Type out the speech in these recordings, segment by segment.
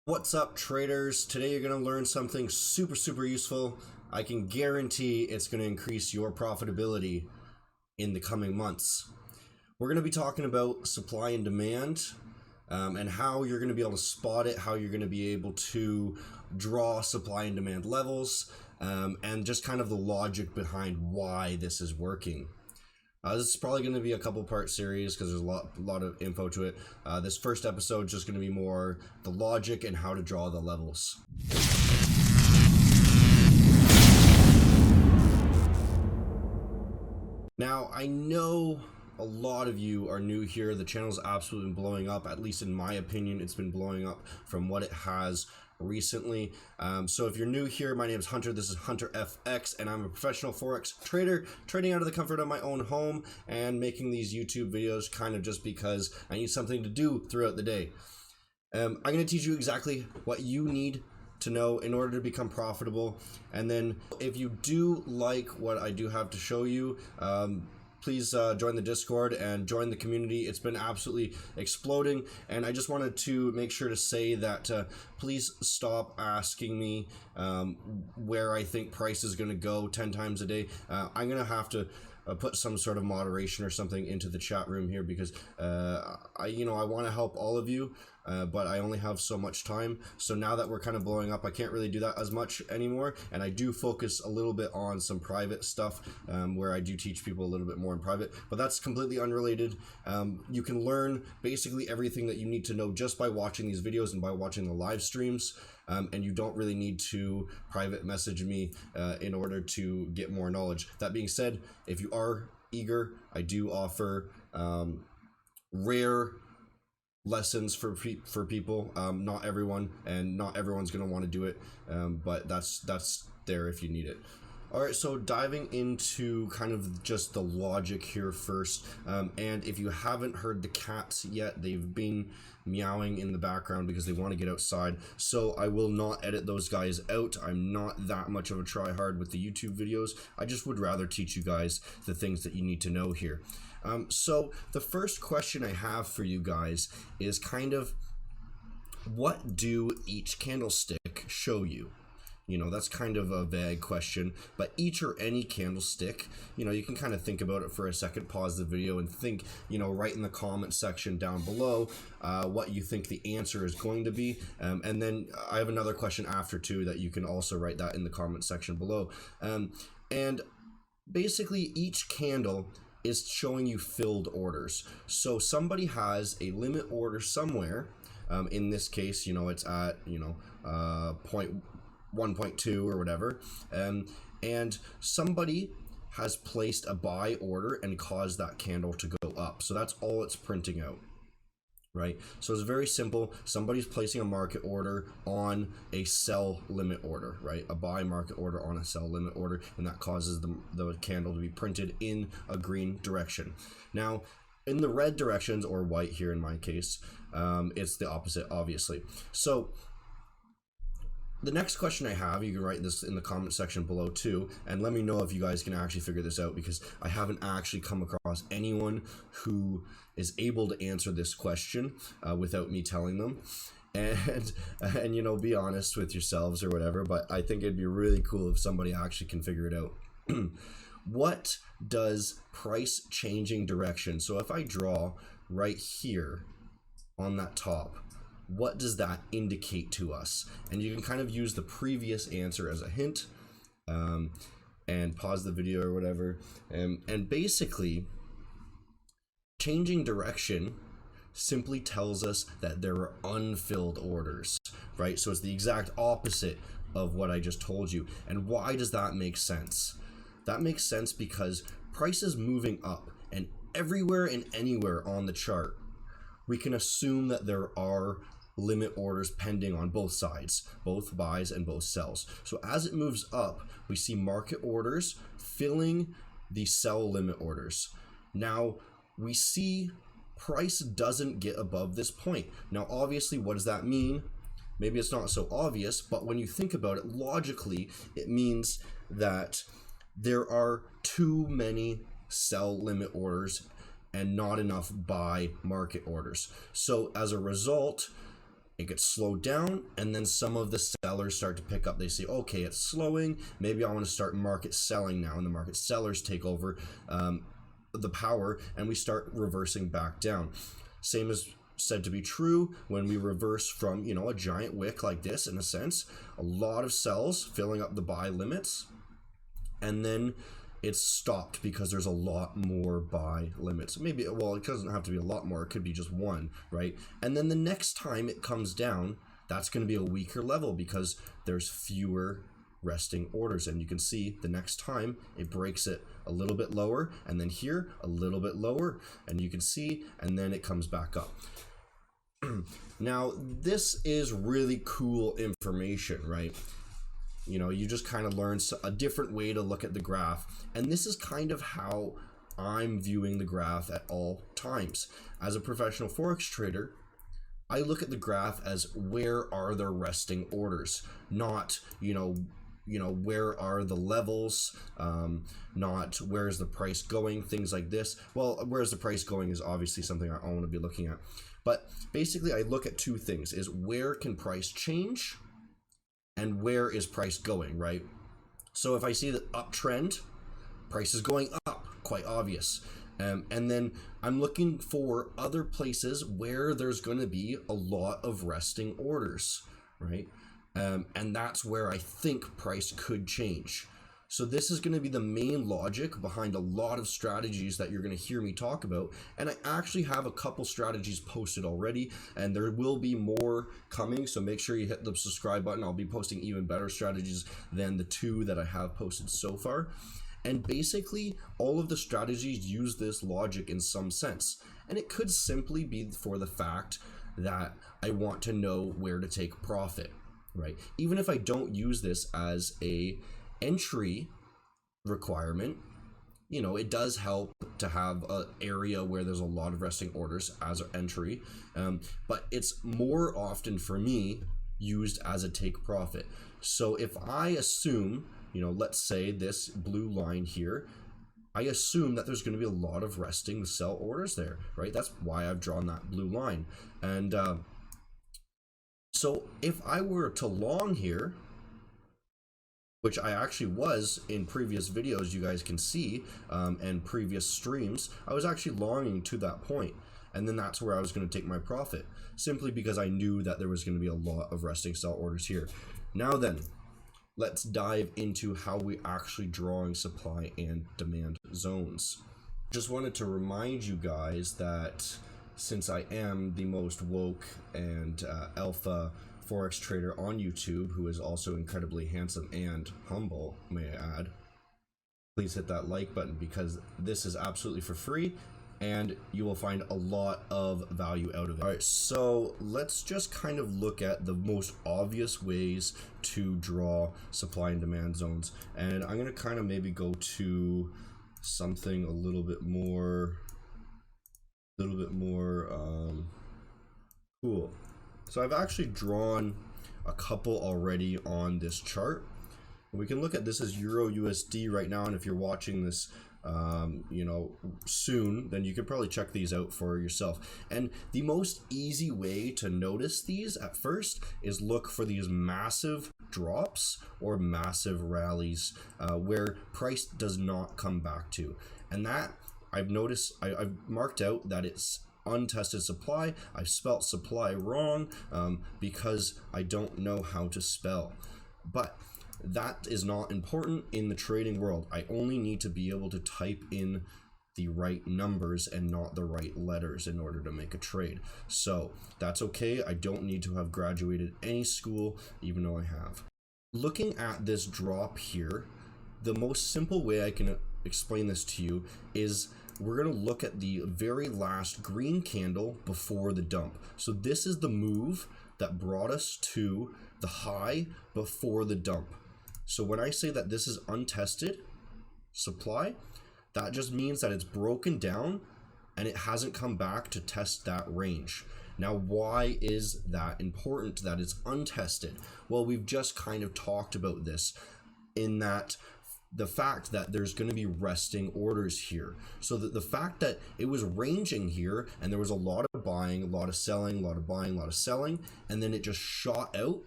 What's up, traders? Today you're going to learn something super useful. I can guarantee it's going to increase your profitability in the coming months. We're going to be talking about supply and demand and how you're going to be able to spot it, how you're going to be able to draw supply and demand levels, and just kind of the logic behind why this is working. This is probably going to be a couple part series because there's a lot of info to it. This first episode is just going to be more the logic and how to draw the levels. Now, I know a lot of you are new here. The channel's absolutely been blowing up. At least in my opinion, it's been blowing up from what it has recently. So if you're new here, my name is Hunter. This is Hunter FX, and I'm a professional forex trader, trading out of the comfort of my own home and making these YouTube videos kind of just because I need something to do throughout the day. I'm going to teach you exactly what you need to know in order to become profitable. And then if you do like what I do have to show you, please join the Discord and join the community. It's been absolutely exploding, and I just wanted to make sure to say that please stop asking me where I think price is going to go 10 times a day. I'm going to have to put some sort of moderation or something into the chat room here because I want to help all of you, but I only have so much time. So now that we're kind of blowing up, I can't really do that as much anymore, and I do focus a little bit on some private stuff where I do teach people a little bit more in private, but that's completely unrelated. You can learn basically everything that you need to know just by watching these videos and by watching the live streams. And you don't really need to private message me in order to get more knowledge. That being said, if you are eager, I do offer rare lessons for people. Not everyone, and not everyone's going to want to do it, but that's there if you need it. All right, so diving into kind of just the logic here first, and if you haven't heard the cats yet, they've been meowing in the background because they want to get outside, so I will not edit those guys out. I'm not that much of a tryhard with the YouTube videos. I just would rather teach you guys the things that you need to know here. So the first question I have for you guys is kind of, what do each candlestick show you? You know, that's kind of a vague question, but each or any candlestick, you can kind of think about it for a second, pause the video and think, write in the comment section down below what you think the answer is going to be. And then I have another question after too that you can also write that in the comment section below. And basically each candle is showing you filled orders. So somebody has a limit order somewhere. In this case, it's at, 1.2 or whatever, and somebody has placed a buy order and caused that candle to go up. So that's all it's printing out, right? So it's very simple. Somebody's placing a market order on a sell limit order, right? A buy market order on a sell limit order, and that causes the candle to be printed in a green direction. Now, in the red directions, or white here in my case, it's the opposite, obviously. So the next question I have, you can write this in the comment section below too, and let me know if you guys can actually figure this out, because I haven't actually come across anyone who is able to answer this question without me telling them. And be honest with yourselves or whatever, but I think it'd be really cool if somebody actually can figure it out. What does price changing direction? So if I draw right here on that top, what does that indicate to us? And you can kind of use the previous answer as a hint, and pause the video or whatever. And basically, changing direction simply tells us that there are unfilled orders, right? So it's the exact opposite of what I just told you. And why does that make sense? That makes sense because price is moving up, and everywhere and anywhere on the chart, we can assume that there are limit orders pending on both sides, both buys and both sells. So as it moves up, we see market orders filling the sell limit orders. Now we see price doesn't get above this point. Now obviously, what does that mean? Maybe it's not so obvious, but when you think about it logically, it means that there are too many sell limit orders and not enough buy market orders. So as a result, it gets slowed down, and then some of the sellers start to pick up. They say, okay, it's slowing, maybe I want to start market selling now, and the market sellers take over the power, and we start reversing back down. Same is said to be true when we reverse from, you know, a giant wick like this, in a sense, a lot of sells filling up the buy limits, and then it's stopped because there's a lot more buy limits. Maybe, well, it doesn't have to be a lot more, it could be just one, right? And then the next time it comes down, that's going to be a weaker level because there's fewer resting orders. And you can see the next time it breaks it a little bit lower, and then here a little bit lower, and you can see, and then it comes back up. Now, this is really cool information, right? You know, you just kind of learn a different way to look at the graph. And this is kind of how I'm viewing the graph at all times. As a professional forex trader, I look at the graph as where are there resting orders, not, you know, where are the levels, not where's the price going, things like this. Well, where's the price going is obviously something I want to be looking at. But basically, I look at two things, is where can price change and where is price going, right? So if I see the uptrend, price is going up, quite obvious. And then I'm looking for other places where there's going to be a lot of resting orders, right? And that's where I think price could change. So this is going to be the main logic behind a lot of strategies that you're going to hear me talk about. And I actually have a couple strategies posted already, and there will be more coming. So make sure you hit the subscribe button. I'll be posting even better strategies than the two that I have posted so far. And basically, all of the strategies use this logic in some sense. And it could simply be for the fact that I want to know where to take profit, right? Even if I don't use this as a entry requirement, you know, it does help to have an area where there's a lot of resting orders as an entry, but it's more often for me used as a take profit. So if I assume, you know, let's say this blue line here, I assume that there's going to be a lot of resting sell orders there, right? That's why I've drawn that blue line. And so if I were to long here, which I actually was in previous videos, you guys can see, and previous streams, I was actually longing to that point. And then that's where I was going to take my profit, simply because I knew that there was going to be a lot of resting sell orders here. Now then, let's dive into how we actually drawing supply and demand zones. Just wanted to remind you guys that since I am the most woke and alpha forex trader on YouTube, who is also incredibly handsome and humble, may I add, please hit that like button because this is absolutely for free and you will find a lot of value out of it. All right, so let's just kind of look at the most obvious ways to draw supply and demand zones. And I'm going to kind of maybe go to something a little bit more cool. So I've actually drawn a couple already on this chart. We can look at this as Euro USD right now, and if you're watching this you know, soon, then you can probably check these out for yourself. And the most easy way to notice these at first is look for these massive drops or massive rallies where price does not come back to. And that I've noticed, I've marked out that it's untested supply. I've spelt supply wrong because I don't know how to spell, but that is not important in the trading world. I only need to be able to type in the right numbers and not the right letters in order to make a trade. So that's okay. I don't need to have graduated any school, even though I have. Looking at this drop here, the most simple way I can explain this to you is we're going to look at the very last green candle before the dump. So this is the move that brought us to the high before the dump. So when I say that this is untested supply, that just means that it's broken down and it hasn't come back to test that range. Now, why is that important that it's untested? Well, we've just kind of talked about this in that the fact that there's going to be resting orders here. So that the fact that it was ranging here and there was a lot of buying, a lot of selling, a lot of buying, a lot of selling, and then it just shot out.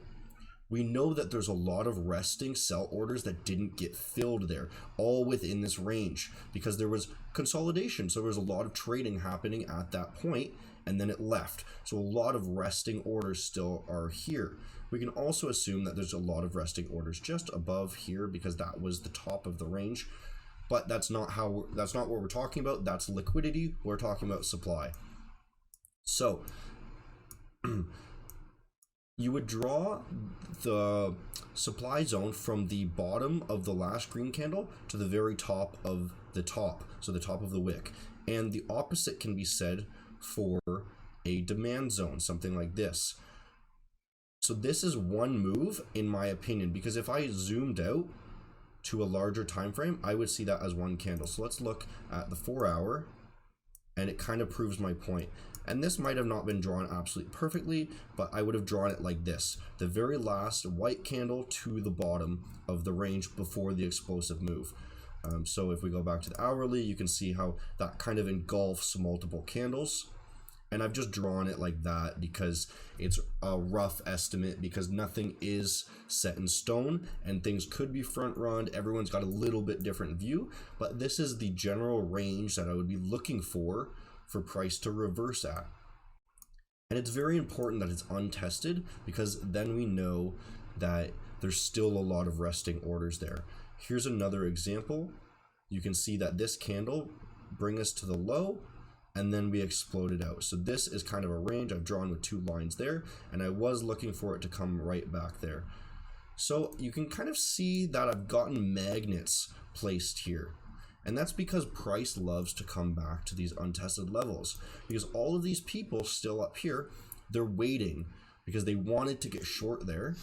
We know that there's a lot of resting sell orders that didn't get filled there, all within this range, because there was consolidation. So there was a lot of trading happening at that point, and then it left. So a lot of resting orders still are here. We can also assume that there's a lot of resting orders just above here because that was the top of the range. But that's not what we're talking about. That's liquidity. We're talking about supply. So you would draw the supply zone from the bottom of the last green candle to the very top of the top, so the top of the wick. And the opposite can be said for a demand zone, something like this. So this is one move, in my opinion, because if I zoomed out to a larger time frame, I would see that as one candle. So let's look at the 4 hour, and it kind of proves my point. And this might have not been drawn absolutely perfectly, but I would have drawn it like this: the very last white candle to the bottom of the range before the explosive move. So if we go back to the hourly, you can see how that kind of engulfs multiple candles. And I've just drawn it like that because it's a rough estimate, because nothing is set in stone and things could be front run. Everyone's got a little bit different view, but this is the general range that I would be looking for price to reverse at. And it's very important that it's untested, because then we know that there's still a lot of resting orders there. Here's another example. You can see that this candle brings us to the low, and then we exploded out. So this is kind of a range I've drawn with 2 lines there, and I was looking for it to come right back there. So you can kind of see that I've gotten magnets placed here. And that's because price loves to come back to these untested levels, because all of these people still up here, they're waiting because they wanted to get short there.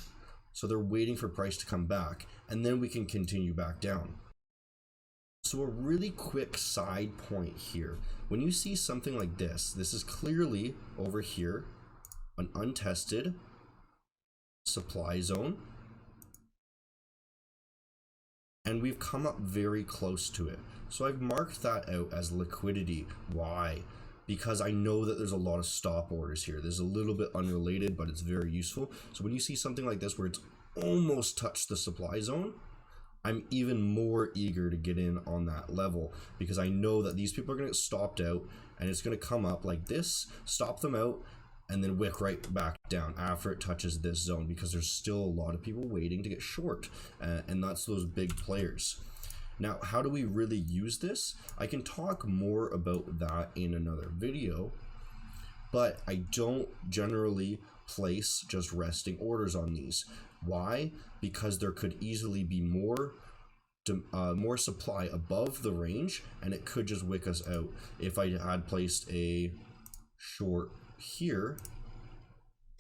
So they're waiting for price to come back, and then we can continue back down. So a really quick side point here: when you see something like this is clearly over here an untested supply zone, and we've come up very close to it. So I've marked that out as liquidity. Why? Because I know that there's a lot of stop orders here. There's a little bit unrelated, but it's very useful. So when you see something like this where it's almost touched the supply zone, I'm even more eager to get in on that level, because I know that these people are going to get stopped out, and it's going to come up like this, stop them out, and then wick right back down after it touches this zone, because there's still a lot of people waiting to get short, and that's those big players. Now, how do we really use this? I can talk more about that in another video, but I don't generally place just resting orders on these. Why? Because there could easily be more supply above the range, and it could just wick us out. If I had placed a short here,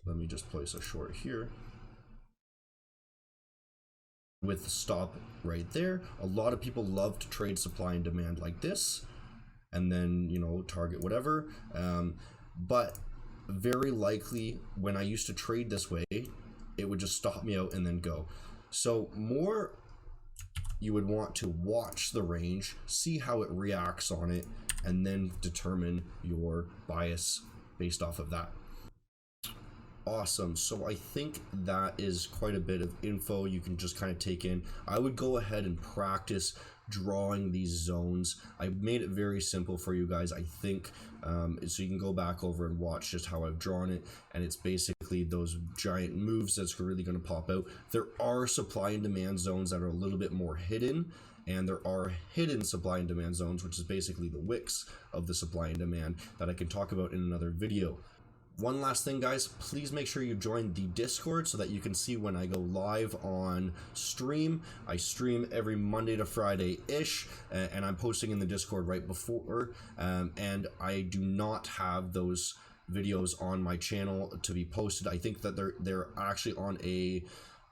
let me just place a short here with the stop right there. A lot of people love to trade supply and demand like this, and then, you know, target whatever. But very likely when I used to trade this way, it would just stop me out and then go. So more, you would want to watch the range, see how it reacts on it, and then determine your bias based off of that. Awesome. So I think that is quite a bit of info you can just kind of take in. I would go ahead and practice drawing these zones. I made it very simple for you guys, I think, so you can go back over and watch just how I've drawn it, and it's basically those giant moves that's really going to pop out. There are supply and demand zones that are a little bit more hidden, and there are hidden supply and demand zones, which is basically the wicks of the supply and demand, that I can talk about in another video. One last thing, guys, please make sure you join the Discord so that you can see when I go live on stream. I stream every Monday to Friday-ish, and I'm posting in the Discord right before, and I do not have those videos on my channel to be posted. I think that they're actually on a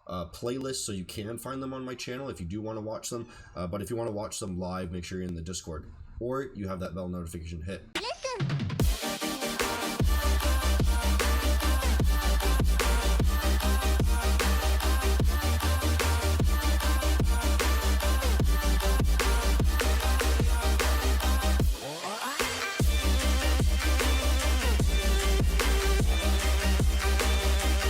playlist, so you can find them on my channel if you do want to watch them, but if you want to watch them live, make sure you're in the Discord, or you have that bell notification hit.